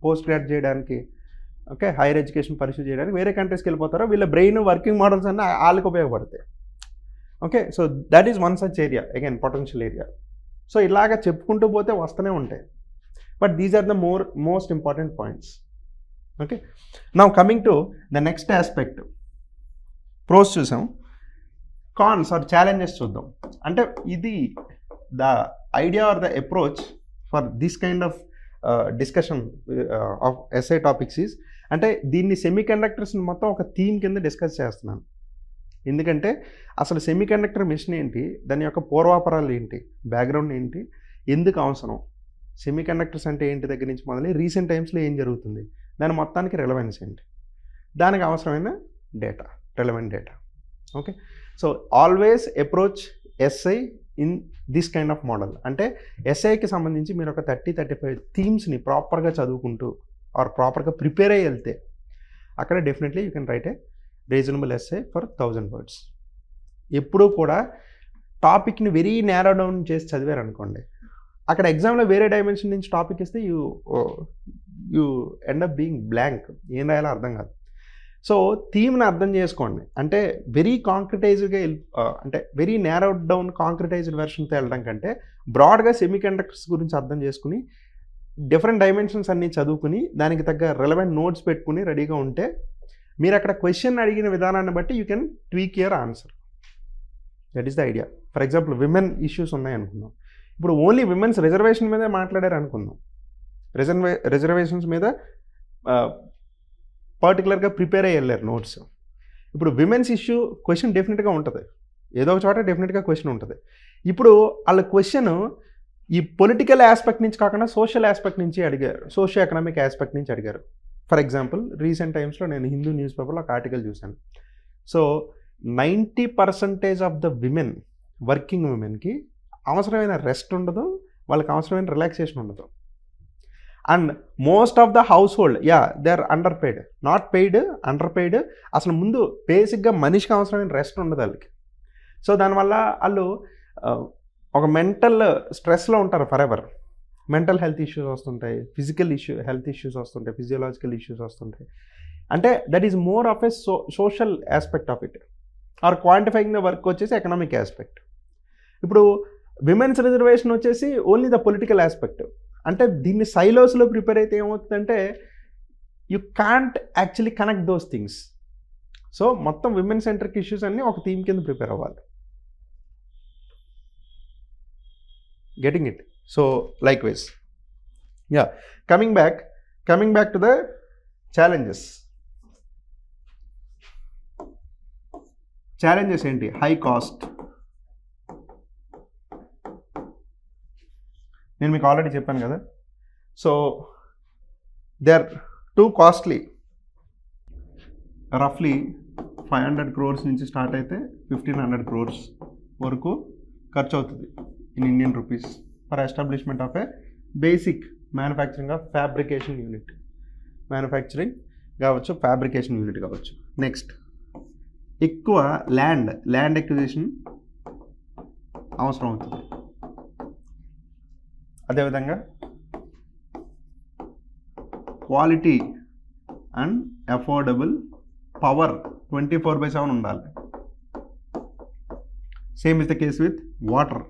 పోస్ట్ గ్రాడ్ చేయడానికి, ఓకే, హైయర్ ఎడ్యుకేషన్ పర్సూ చేయడానికి వేరే కంట్రీస్కి వెళ్ళిపోతారు. వీళ్ళ బ్రెయిన్ వర్కింగ్ మోడల్స్ అన్నీ వాళ్ళకి ఉపయోగపడతాయి. Okay, so that is one such area, again potential area. సో ఇలాగ చెప్పుకుంటూ పోతే వస్తూనే ఉంటాయి. But these are the most important points. Okay, now coming to the next aspect. Pros చూసాం, కాన్స్ ఆర్ ఛాలెంజెస్ చూద్దాం. అంటే ఇది the idea or the approach for this kind of discussion of essay topics is, అంటే దీన్ని semi కండక్టర్స్ని మొత్తం ఒక theme కింద discuss చేస్తున్నాను. ఎందుకంటే అసలు సెమీ కండక్టర్ మిషన్ ఏంటి, దాని యొక్క పూర్వాపరాలు ఏంటి, బ్యాక్గ్రౌండ్ ఏంటి, ఎందుకు అవసరం, సెమీ కండక్టర్స్ అంటే ఏంటి దగ్గర నుంచి మొదలై రీసెంట్ టైమ్స్లో ఏం జరుగుతుంది, దాని మొత్తానికి రెలవెన్స్ ఏంటి, దానికి అవసరమైన data, relevant data. Okay, so always approach SI in this kind of model. అంటే ఎస్ఐకి సంబంధించి మీరు ఒక 30-35 థీమ్స్ని ప్రాపర్గా చదువుకుంటూ ఆర్ ప్రాపర్గా ప్రిపేర్ అయ్యి వెళ్తే అక్కడ definitely you can write A reasonable SI for 1000 words. ఎప్పుడూ కూడా టాపిక్ని వెరీ నేరో డౌన్ చేసి చదివారు అనుకోండి, అక్కడ ఎగ్జామ్లో వేరే డైమెన్షన్ నుంచి టాపిక్ ఇస్తే you end up being blank, ఏం రాయాలో అర్థం కాదు. సో థీమ్ని అర్థం చేసుకోండి. అంటే వెరీ కాంక్రిటైజ్డ్గా అంటే వెరీ నేరో డౌన్ కాంక్రిటైజ్డ్ వెర్షన్తో వెళ్ళడం కంటే బ్రాడ్గా సెమీ కండక్టర్స్ గురించి అర్థం చేసుకుని డిఫరెంట్ డైమెన్షన్స్ అన్నీ చదువుకుని దానికి తగ్గ రెలవెంట్ నోట్స్ పెట్టుకుని రెడీగా ఉంటే మీరు అక్కడ క్వశ్చన్ అడిగిన విధానాన్ని బట్టి you can tweak your answer. That is the idea. For example women issues ఉన్నాయనుకుందాం, ఇప్పుడు ఓన్లీ విమెన్స్ రిజర్వేషన్ మీదే మాట్లాడారు అనుకుందాం, రిజర్వేషన్స్ మీద పర్టికులర్గా ప్రిపేర్ అయ్యి వెళ్ళారు నోట్స్. ఇప్పుడు విమెన్స్ ఇష్యూ క్వశ్చన్ డెఫినెట్గా ఉంటుంది, ఏదో ఒక చోట డెఫినెట్గా క్వశ్చన్ ఉంటుంది. ఇప్పుడు వాళ్ళ క్వశ్చన్ ఈ పొలిటికల్ ఆస్పెక్ట్ నుంచి కాకుండా సోషల్ ఆస్పెక్ట్ నుంచి అడిగారు, సోషియో ఎకనామిక్ ఆస్పెక్ట్ నుంచి అడిగారు. ఫర్ ఎగ్జాంపుల్ రీసెంట్ టైమ్స్లో నేను హిందూ న్యూస్ పేపర్లో ఒక ఆర్టికల్ చూశాను. So 90% of the women, working విమెన్కి అవసరమైన రెస్ట్ ఉండదు, వాళ్ళకి అవసరమైన రిలాక్సేషన్ ఉండదు. And most of the house hold they are under paid, not paid, under paid. అసలు ముందు బేసిక్గా మనిషికి అవసరమైన రెస్ట్ ఉండదు వాళ్ళకి. సో దానివల్ల వాళ్ళు ఒక మెంటల్ స్ట్రెస్లో ఉంటారు for ever. Mental health issues వస్తుంటాయి, ఫిజికల్ హెల్త్ ఇష్యూస్ వస్తుంటాయి, ఫిజియోలాజికల్ ఇష్యూస్ వస్తుంటాయి. అంటే that is more of a social aspect of it. Or quantifying the work వచ్చేసి ఎకనామిక్ ఆస్పెక్ట్. ఇప్పుడు విమెన్స్ రిజర్వేషన్ వచ్చేసి ఓన్లీ ద పొలిటికల్ ఆస్పెక్ట్. అంటే దీన్ని సైలోస్లో ప్రిపేర్ అయితే ఏమవుతుందంటే you can't actually connect those things. So మొత్తం విమెన్ సెంట్రిక్ ఇష్యూస్ అన్నీ ఒక థీమ్ కింద ప్రిపేర్ అవ్వాలి. Getting it? So likewise, coming back to the challenges. Challenges ఏంటి? High cost. నేను మీకు ఆల్రెడీ చెప్పాను కదా. So they are too costly. రఫ్లీ 500 crores నుంచి స్టార్ట్ అయితే 1500 crores వరకు ఖర్చు అవుతుంది in Indian rupees for establishment of a basic manufacturing of fabrication unit. Manufacturing కావచ్చు, ఫ్యాబ్రికేషన్ యూనిట్ కావచ్చు. నెక్స్ట్, ఎక్కువ ల్యాండ్ ఎక్విజిషన్ అవసరం అవుతుంది. అదేవిధంగా క్వాలిటీ అండ్ అఫోర్డబుల్ పవర్ 24/7 ఉండాలి. Same is the case with water,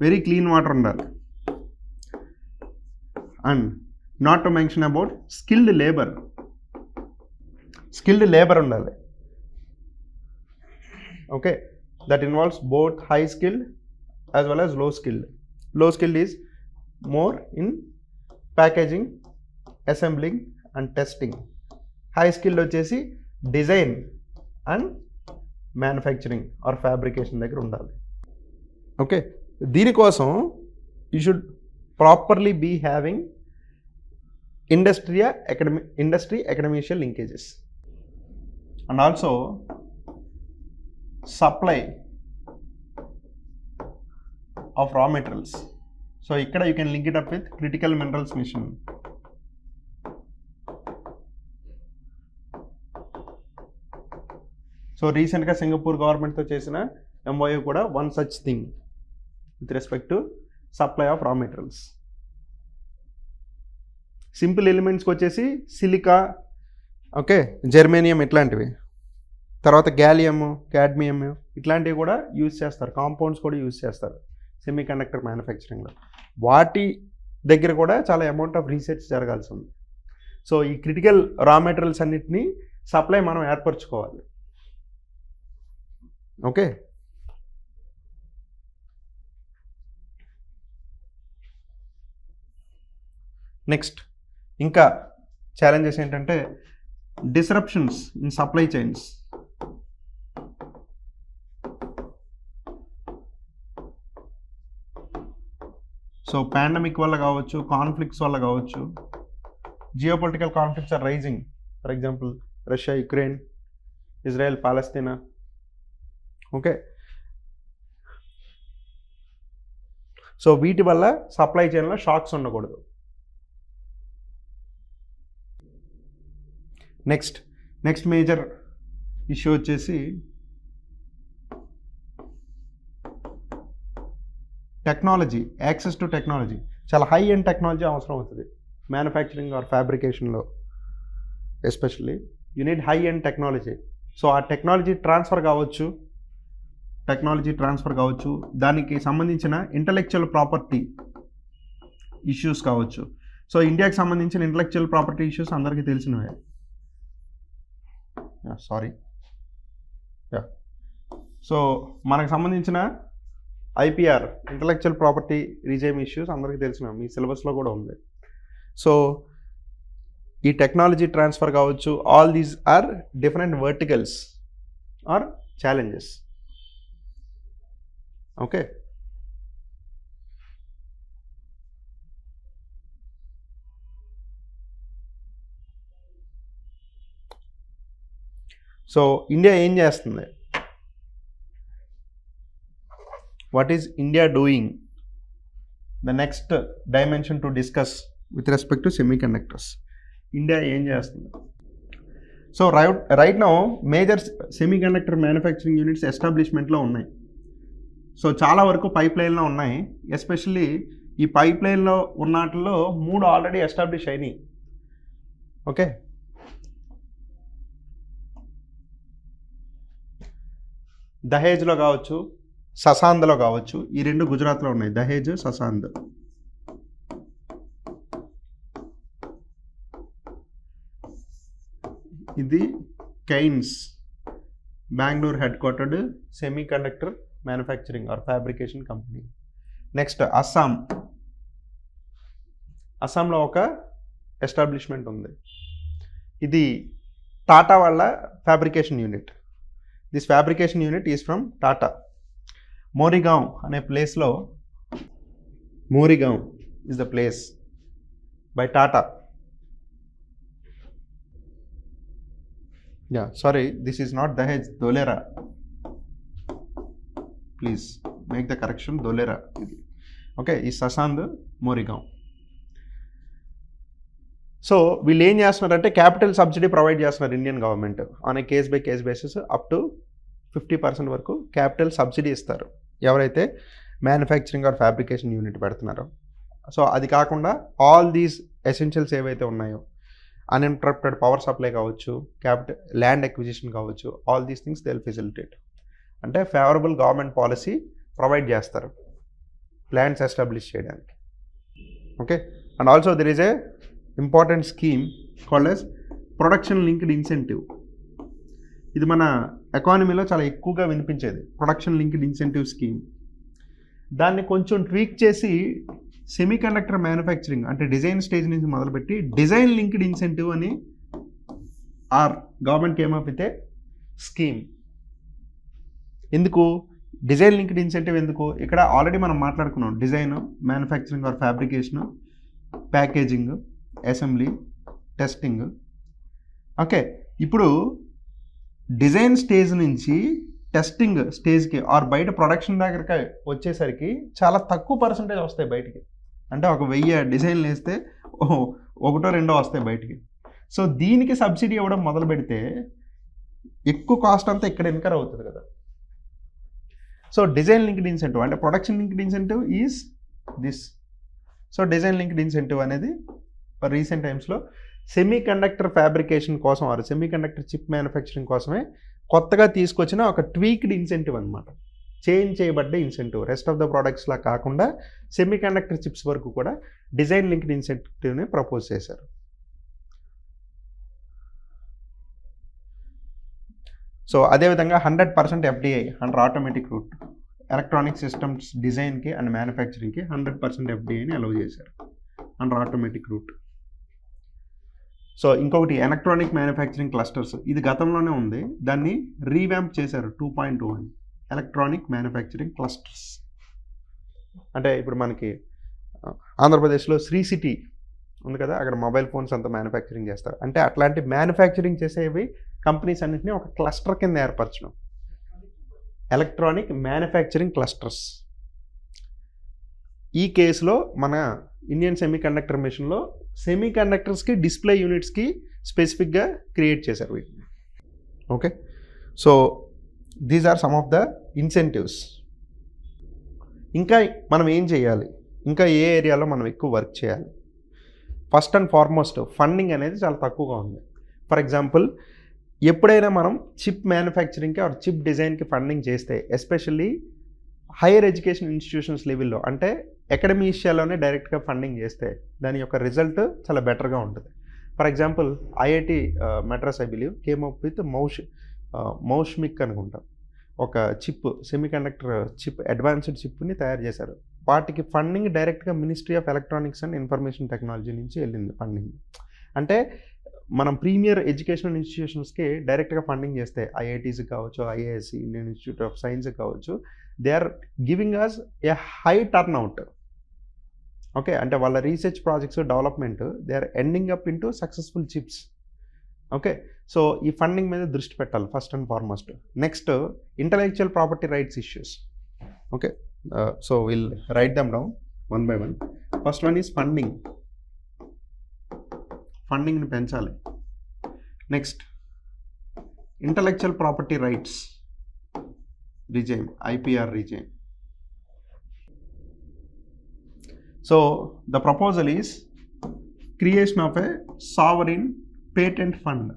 very clean water ఉండాలి. And not to mention about skilled labour ఉండాలి. Okay, that involves both high skilled as well as low skilled is more in packaging, assembling and testing. High skilled వచ్చేసి design and manufacturing or fabrication దగ్గర ఉండాలి. Okay, దీనికోసం you should properly be having industry academical linkages. and also supply of raw materials. So ikkada you can link it up with critical minerals mission. So recent ga Singapore government tho chesina MOU kuda one such thing with respect to supply of raw materials. Simple ఎలిమెంట్స్కి వచ్చేసి silica, okay, germanium ఇట్లాంటివి, తర్వాత gallium, cadmium ఇట్లాంటివి కూడా use చేస్తారు, compounds కూడా use చేస్తారు semi conductor మ్యానుఫ్యాక్చరింగ్లో. వాటి దగ్గర కూడా చాలా అమౌంట్ ఆఫ్ రీసెర్చ్ జరగాల్సి ఉంది. సో ఈ క్రిటికల్ రా మెటీరియల్స్ అన్నిటినీ సప్లై మనం ఏర్పరచుకోవాలి. ఓకే, నెక్స్ట్ ఇంకా ఛాలెంజెస్ ఏంటంటే disruptions in supply chains. So pandemic వల్ల కావచ్చు, కాన్ఫ్లిక్ట్స్ వల్ల కావచ్చు, geopolitical conflicts are rising. For example Russia, Ukraine, Israel, Palestine. Okay, so వీటి వల్ల సప్లై చైన్లో షాక్స్ ఉండకూడదు. నెక్స్ట్ మేజర్ ఇష్యూ వచ్చేసి టెక్నాలజీ, యాక్సెస్ టు టెక్నాలజీ. చాలా హై ఎండ్ టెక్నాలజీ అవసరం అవుతుంది మ్యానుఫ్యాక్చరింగ్ ఆర్ ఫ్యాబ్రికేషన్లో. Especially you need high end technology. So ఆ టెక్నాలజీ ట్రాన్స్ఫర్ కావచ్చు, దానికి సంబంధించిన ఇంటలెక్చువల్ ప్రాపర్టీ ఇష్యూస్ కావచ్చు. సో ఇండియాకి సంబంధించిన ఇంటలెక్చువల్ ప్రాపర్టీ ఇష్యూస్ అందరికీ తెలిసినవే. సో మనకు సంబంధించిన IPR, intellectual property regime issues అందరికీ తెలిసిన, మీ సిలబస్లో కూడా ఉంది. సో ఈ టెక్నాలజీ ట్రాన్స్ఫర్ కావచ్చు, all these are different verticals or challenges. Okay, so India ఏం చేస్తుంది? What is India doing? The next dimension to discuss with respect to semi conductors. India ఏం చేస్తుంది? So right now major semi conductor manufacturing units ఎస్టాబ్లిష్మెంట్లో ఉన్నాయి. So చాలా వరకు pipe లైన్లో ఉన్నాయి. ఎస్పెషల్లీ ఈ పైప్ లైన్లో ఉన్న వాటిల్లో 3 ఆల్రెడీ ఎస్టాబ్లిష్ అయినాయి. ఓకే, దహేజ్లో కావచ్చు, ససాంద్లో కావచ్చు. ఈ 2 గుజరాత్లో ఉన్నాయి, దహేజ్, ససాంద్. ఇది Kaynes, Bengaluru head quartered semi conductor manufacturing or fabrication company. Next అస్సాంలో ఒక ఎస్టాబ్లిష్మెంట్ ఉంది. ఇది టాటా వాళ్ళ fabrication unit. This fabrication unit is from Tata. Morigaon అనే ప్లేస్లో, Morigaon is the place by Tata. Sorry, this is not Dahej, Dholera. Please make the correction, Dholera ఇది. ఓకే, ఈ ససాంద్, మోరిగావ్. సో వీళ్ళు ఏం చేస్తున్నారంటే క్యాపిటల్ సబ్సిడీ ప్రొవైడ్ చేస్తున్నారు Indian government on a case by case basis. Up to 50% వరకు capital subsidy ఇస్తారు ఎవరైతే మ్యానుఫ్యాక్చరింగ్ ఆర్ ఫ్యాబ్రికేషన్ యూనిట్ పెడుతున్నారో. సో అది కాకుండా ఆల్ దీస్ ఎసెన్షియల్స్ ఏవైతే ఉన్నాయో, అన్ఇంటరప్టెడ్ పవర్ సప్లై కావచ్చు, క్యాపిటల్ ల్యాండ్ ఎక్విజిషన్ కావచ్చు, all these things they will facilitate. అంటే ఫేవరబుల్ గవర్నమెంట్ పాలసీ ప్రొవైడ్ చేస్తారు ప్లాంట్స్ ఎస్టాబ్లిష్ చేయడానికి. Okay, and also there is a important scheme called as production linked incentive. ఇది మన ఎకానమీలో చాలా ఎక్కువగా వినిపించేది, ప్రొడక్షన్ లింక్డ్ ఇన్సెంటివ్ స్కీమ్. దాన్ని కొంచెం ట్వీక్ చేసి సెమీ కండక్టర్ మ్యానుఫ్యాక్చరింగ్ అంటే డిజైన్ స్టేజ్ నుంచి మొదలుపెట్టి డిజైన్ లింక్డ్ ఇన్సెంటివ్ అని government came up with a scheme. ఎందుకు డిజైన్ లింక్డ్ ఇన్సెంటివ్ ఎందుకు? ఇక్కడ ఆల్రెడీ మనం మాట్లాడుకున్నాం, design, manufacturing or fabrication, packaging, assembly, testing. Okay, ఇప్పుడు డిజైన్ స్టేజ్ నుంచి టెస్టింగ్ స్టేజ్కి ఆర్ బయట ప్రొడక్షన్ దగ్గరికి వచ్చేసరికి చాలా తక్కువ పర్సంటేజ్ వస్తాయి బయటికి. అంటే ఒక 1000 డిజైన్లు వేస్తే ఒకటో రెండో వస్తాయి బయటికి. సో దీనికి సబ్సిడీ ఇవ్వడం మొదలు పెడితే ఎక్కువ కాస్ట్ అంతా ఇక్కడ ఇన్కర్ అవుతుంది కదా. సో డిజైన్ లింక్డ్ ఇన్సెంటివ్ అంటే production linked incentive is this. So design linked incentive అనేది రీసెంట్ టైమ్స్లో సెమీ కండక్టర్ ఫ్యాబ్రికేషన్ కోసం or semi conductor chip manufacturing కోసమే కొత్తగా తీసుకొచ్చిన ఒక ట్వీక్డ్ ఇన్సెంటివ్ అనమాట. చేంజ్ చేయబడ్డ ఇన్సెంటివ్. రెస్ట్ ఆఫ్ ద ప్రోడక్ట్స్లా కాకుండా సెమీ కండక్టర్ చిప్స్ వరకు కూడా డిజైన్ లింక్డ్ ఇన్సెంటివ్ని ప్రపోజ్ చేశారు. సో అదేవిధంగా 100% FDI under automatic route electronic systems డిజైన్కి అండ్ మ్యానుఫ్యాక్చరింగ్కి 100% FDIని అలౌ చేశారు అండర్ ఆటోమేటిక్ రూట్. సో ఇంకొకటి ఎలక్ట్రానిక్ మ్యానుఫ్యాక్చరింగ్ క్లస్టర్స్, ఇది గతంలోనే ఉంది, దాన్ని రీవ్యాంప్ చేశారు 2.2 అని. ఎలక్ట్రానిక్ మ్యానుఫ్యాక్చరింగ్ క్లస్టర్స్ అంటే ఇప్పుడు మనకి ఆంధ్రప్రదేశ్లో శ్రీ సిటీ ఉంది కదా, అక్కడ మొబైల్ ఫోన్స్ అంతా మ్యానుఫ్యాక్చరింగ్ చేస్తారు. అంటే అట్లాంటి మ్యానుఫ్యాక్చరింగ్ చేసేవి కంపెనీస్ అన్నింటినీ ఒక క్లస్టర్ కింద ఏర్పరచడం, ఎలక్ట్రానిక్ మ్యానుఫ్యాక్చరింగ్ క్లస్టర్స్. ఈ కేసులో మన ఇండియన్ సెమీ కండక్టర్ మిషన్లో సెమీ కండక్టర్స్కి డిస్ప్లే యూనిట్స్కి స్పెసిఫిక్గా క్రియేట్ చేశారు వీటిని. Okay, so these are some of the incentives. ఇంకా మనం ఏం చేయాలి, ఇంకా ఏ ఏరియాలో మనం ఎక్కువ వర్క్ చేయాలి? ఫస్ట్ అండ్ ఫార్మోస్ట్ ఫండింగ్ అనేది చాలా తక్కువగా ఉంది. ఫర్ ఎగ్జాంపుల్, ఎప్పుడైనా మనం చిప్ మ్యానుఫ్యాక్చరింగ్కి ఆర్ చిప్ డిజైన్కి ఫండింగ్ చేస్తే, ఎస్పెషల్లీ హైయర్ ఎడ్యుకేషన్ ఇన్స్టిట్యూషన్స్ లెవెల్లో అంటే అకాడమీషియాలోనే డైరెక్ట్గా ఫండింగ్ చేస్తే దాని యొక్క రిజల్ట్ చాలా బెటర్గా ఉంటుంది. For example, IIT Madras I believe came up with Moushik అనుకుంటా, ఒక chip semi conductor chip advanced చిప్ని తయారు చేశారు. వాటికి ఫండింగ్ డైరెక్ట్గా ministry of electronics and information technology నుంచి వెళ్ళింది ఫండింగ్. అంటే మనం ప్రీమియర్ ఎడ్యుకేషనల్ ఇన్స్టిట్యూషన్స్కి డైరెక్ట్గా ఫండింగ్ చేస్తే, ఐఐటీస్కి కావచ్చు, ఐఏఎస్సి, ఇండియన్ ఇన్స్టిట్యూట్ ఆఫ్ సైన్స్కి కావచ్చు, they are giving us a high turn out. Okay, అంటే వాళ్ళ research projects development they are ending up into successful chips. Okay, so ఈ ఫండింగ్ మీద దృష్టి పెట్టాలి first and foremost. Next, intellectual property rights issues. Okay, so will write them down one by one. First one is funding. ఫండింగ్ని పెంచాలి. Next, intellectual property rights regime, IPR regime. So the proposal is creation of a sovereign patent fund.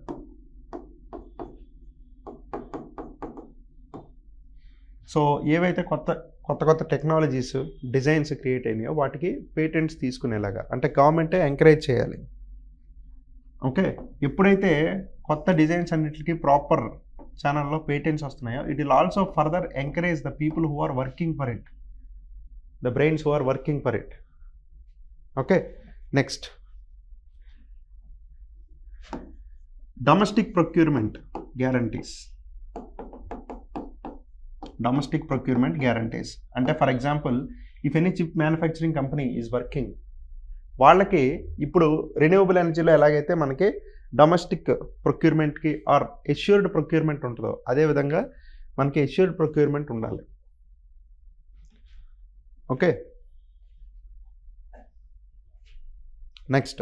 So ఏవైతే కొత్త technologies designs create అయినాయో వాటికి patents తీసుకునేలాగా, అంటే గవర్నమెంటే encourage చేయాలి. Okay, ఎప్పుడైతే కొత్త డిజైన్స్ అన్నిటికీ ప్రాపర్ ఛానల్లో పేటెంట్స్ వస్తున్నాయో, it will also further encourage the people who are working for it, the brains who are working for it. Okay, next, domestic procurement guarantees. Domestic procurement guarantees అంటే, for example, if any chip manufacturing company is working, వాళ్ళకి ఇప్పుడు renewable ఎనర్జీలో ఎలాగైతే మనకి domestic ప్రొక్యూర్మెంట్కి or assured procurement ఉంటుందో, అదేవిధంగా మనకి ఎష్యూర్డ్ ప్రొక్యూర్మెంట్ ఉండాలి. Okay, next,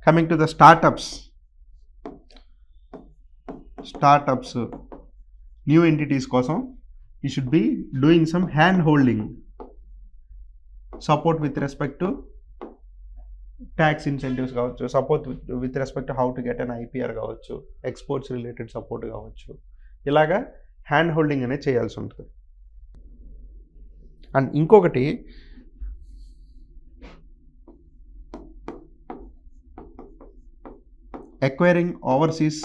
coming to the startups. New entities కోసం you should be doing some hand holding support with respect to tax incentives కావచ్చు, support with respect to how to get an IPR కావచ్చు, exports related support కావచ్చు, ఇలాగా hand holding అనేది చేయాల్సి ఉంటుంది. And ఇంకొకటి, acquiring overseas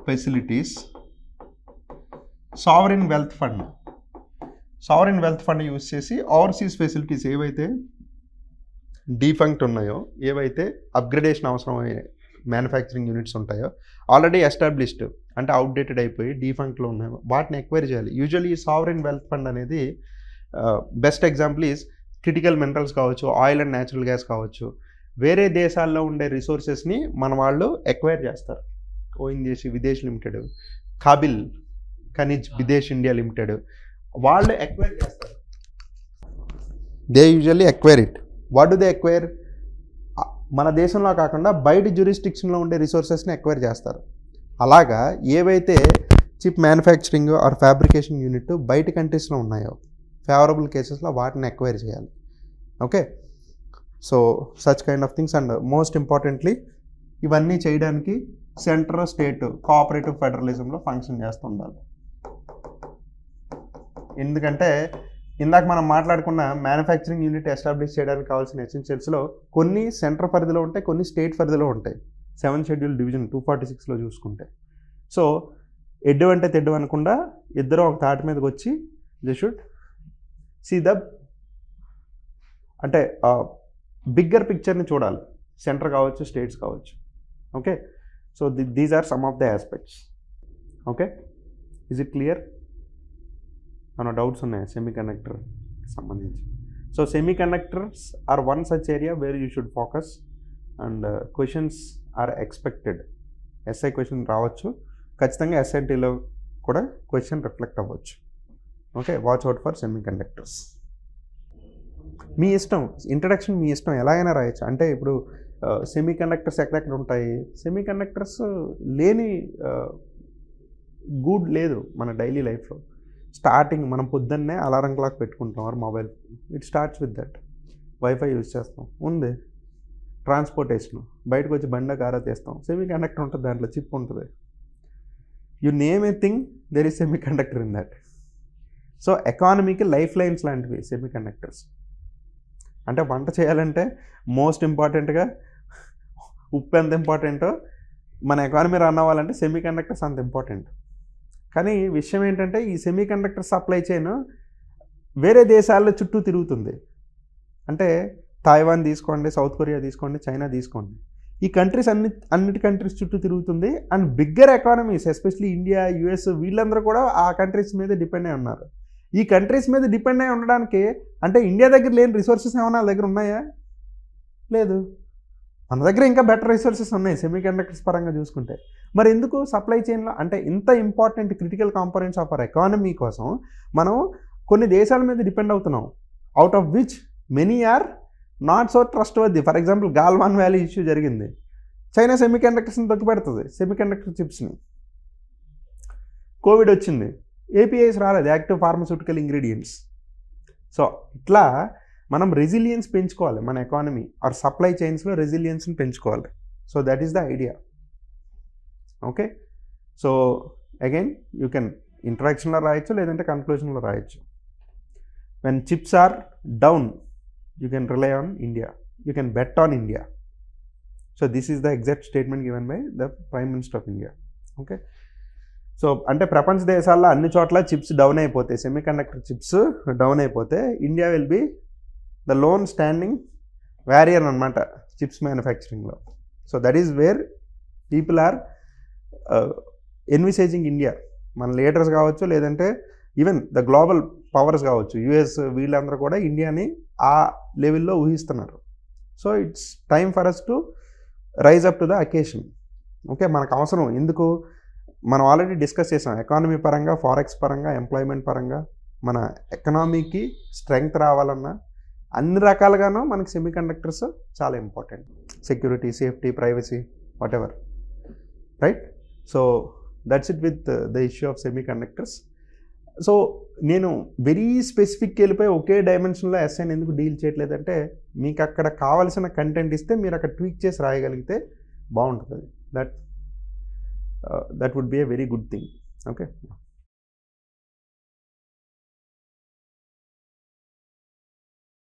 facilities. Sovereign wealth fund use చేసి overseas facilities ఏవైతే డీఫంక్ట్ ఉన్నాయో, ఏవైతే అప్గ్రేడేషన్ అవసరమయ్యే మ్యానుఫ్యాక్చరింగ్ యూనిట్స్ ఉంటాయో, ఆల్రెడీ ఎస్టాబ్లిష్డ్ అంటే అవుట్డేటెడ్ అయిపోయి డీఫంక్ట్లో ఉన్నాయో, వాటిని ఎక్వైర్ చేయాలి. యూజువల్లీ ఈ సావరిన్ వెల్త్ ఫండ్ అనేది best example is critical minerals కావచ్చు, ఆయిల్ అండ్ న్యాచురల్ గ్యాస్ కావచ్చు, వేరే దేశాల్లో ఉండే రిసోర్సెస్ని మన వాళ్ళు ఎక్వైర్ చేస్తారు. ONGC Videsh limited, KABIL Khanij Videsh India limited, వాళ్ళు ఎక్వైర్ చేస్తారు. They usually acquire it. What do they acquire? మన దేశంలో కాకుండా బయట జ్యూరిస్డిక్షన్లో ఉండే రిసోర్సెస్ని ఎక్వైర్ చేస్తారు. అలాగా ఏవైతే chip manufacturing or fabrication unit బయట కంట్రీస్లో ఉన్నాయో ఫేవరబుల్ కేసెస్లో వాటిని ఎక్వైర్ చేయాలి. Okay, so such kind of things. And most importantly ఇవన్నీ చేయడానికి సెంటర్ స్టేట్ కోఆపరేటివ్ ఫెడరలిజంలో ఫంక్షన్ చేస్తూ ఉండాలి. ఎందుకంటే ఇందాక మనం మాట్లాడుకున్న మ్యానుఫ్యాక్చరింగ్ యూనిట్ ఎస్టాబ్లిష్ చేయడానికి కావాల్సిన ఎసెన్షియల్స్లో కొన్ని సెంటర్ పరిధిలో ఉంటాయి, కొన్ని స్టేట్ పరిధిలో ఉంటాయి. 7th షెడ్యూల్ డివిజన్ 246లో చూసుకుంటే. సో ఎడ్డు అంటే తెడ్డు అనకుండా ఇద్దరు ఒక తాటి మీదకి వచ్చి దే షుడ్ సీ ద అంటే బిగ్గర్ పిక్చర్ని చూడాలి. సెంటర్ కావచ్చు, స్టేట్స్ కావచ్చు. Okay, so these are some of the aspects. Okay, is it clear? మన డౌట్స్ ఉన్నాయి సెమీ కండక్టర్ సంబంధించి. So semi conductors are one such area where you should focus and questions are expected. SI question రావచ్చు, ఖచ్చితంగా ఎస్ఐటీలో కూడా question reflect అవ్వచ్చు. Okay, watch out for semi conductors. మీ ఇష్టం, ఇంట్రడక్షన్ మీ ఇష్టం, ఎలాగైనా రాయొచ్చు. అంటే ఇప్పుడు సెమీ కండక్టర్స్ ఎక్కడెక్కడ ఉంటాయి? సెమీ కండక్టర్స్ లేని గుడ్ లేదు మన డైలీ లైఫ్లో. స్టార్టింగ్ మనం పొద్దున్నే అలారం క్లాక్ పెట్టుకుంటాం or mobile, it starts with that. Wifi use చేస్తాం, ఉంది. ట్రాన్స్పోర్టేషన్, బయటకు వచ్చి బండ కారా తీస్తాం, సెమీ కండక్టర్ ఉంటుంది, దాంట్లో చిప్ ఉంటుంది. You name a thing, there is semi conductor in that. So ఎకానమీకి లైఫ్ లైన్స్ లాంటివి సెమీ కండక్టర్స్. అంటే వంట చేయాలంటే మోస్ట్ ఇంపార్టెంట్గా ఉప్పు ఎంత ఇంపార్టెంటో మన ఎకానమీ రన్ అవ్వాలంటే సెమీ కండక్టర్స్ అంత ఇంపార్టెంట్. కానీ విషయం ఏంటంటే ఈ సెమీ కండక్టర్ సప్లై చైన్ వేరే దేశాల్లో చుట్టూ తిరుగుతుంది. అంటే తైవాన్ తీసుకోండి, సౌత్ కొరియా తీసుకోండి, చైనా తీసుకోండి, ఈ కంట్రీస్ అన్నిటి కంట్రీస్ చుట్టూ తిరుగుతుంది. And bigger economies especially India, US, వీళ్ళందరూ కూడా ఆ కంట్రీస్ మీద డిపెండ్ అయి ఉన్నారు. ఈ కంట్రీస్ మీద డిపెండ్ అయి ఉండడానికి అంటే ఇండియా దగ్గర లేని రిసోర్సెస్ ఏమైనా వాళ్ళ దగ్గర ఉన్నాయా? లేదు. మన దగ్గర ఇంకా బెటర్ రిసోర్సెస్ ఉన్నాయి సెమీ కండక్టర్స్ పరంగా చూసుకుంటే. మరి ఎందుకు సప్లై చైన్లో అంటే ఇంత important critical components of our economy కోసం మనం కొన్ని దేశాల మీద డిపెండ్ అవుతున్నాం, out of which many are not so trustworthy. For example Galwan valley issue జరిగింది, చైనా సెమీ కండక్టర్స్ని తొక్కిపెడుతుంది, సెమీ కండక్టర్ చిప్స్ని. కోవిడ్ వచ్చింది, ఏపీఐస్ రాలేదు, యాక్టివ్ ఫార్మస్యూటికల్ ఇంగ్రీడియంట్స్. సో ఇట్లా మనం రెసిలియన్స్ పెంచుకోవాలి మన ఎకానమీ ఆర్ సప్లై చైన్స్లో రెసిలియన్స్ని పెంచుకోవాలి. So that is the idea. Okay, so again you can ఇంట్రడక్షన్లో రాయొచ్చు, లేదంటే కన్క్లూషన్లో రాయొచ్చు. When chips are down you can rely on India, you can bet on India. So this is the exact statement given by the Prime Minister of India. Okay, so అంటే ప్రపంచ దేశాల్లో అన్ని చోట్ల చిప్స్ డౌన్ అయిపోతే, semi conductor chips down అయిపోతే India will be the lone standing warrior అనమాట చిప్స్ మ్యానుఫ్యాక్చరింగ్లో. So that is where people are envisaging India. మన లీడర్స్ కావచ్చు, లేదంటే ఈవెన్ ద గ్లోబల్ పవర్స్ కావచ్చు, యుఎస్, వీళ్ళందరూ కూడా ఇండియాని ఆ లెవెల్లో ఊహిస్తున్నారు. So it's time for us to rise up to the occasion. Okay, మనకు అవసరం. ఎందుకు? మనం ఆల్రెడీ డిస్కస్ చేసాం, ఎకానమీ పరంగా, ఫారెక్స్ పరంగా, ఎంప్లాయ్మెంట్ పరంగా మన ఎకనామీకి స్ట్రెంగ్త్ రావాలన్నా అన్ని రకాలుగానూ మనకి సెమీ కండక్టర్స్ చాలా important. Security, safety, privacy, what ever, right? So that's it with the issue of semi conductors. So నేను వెరీ స్పెసిఫిక్ వెళ్ళిపోయి ఒకే డైమెన్షన్లో ఎస్ఐని ఎందుకు డీల్ చేయట్లేదంటే, మీకు అక్కడ కావాల్సిన కంటెంట్ ఇస్తే మీరు అక్కడ ట్వీక్ చేసి రాయగలిగితే బాగుంటుంది. That would be a very good thing. Okay.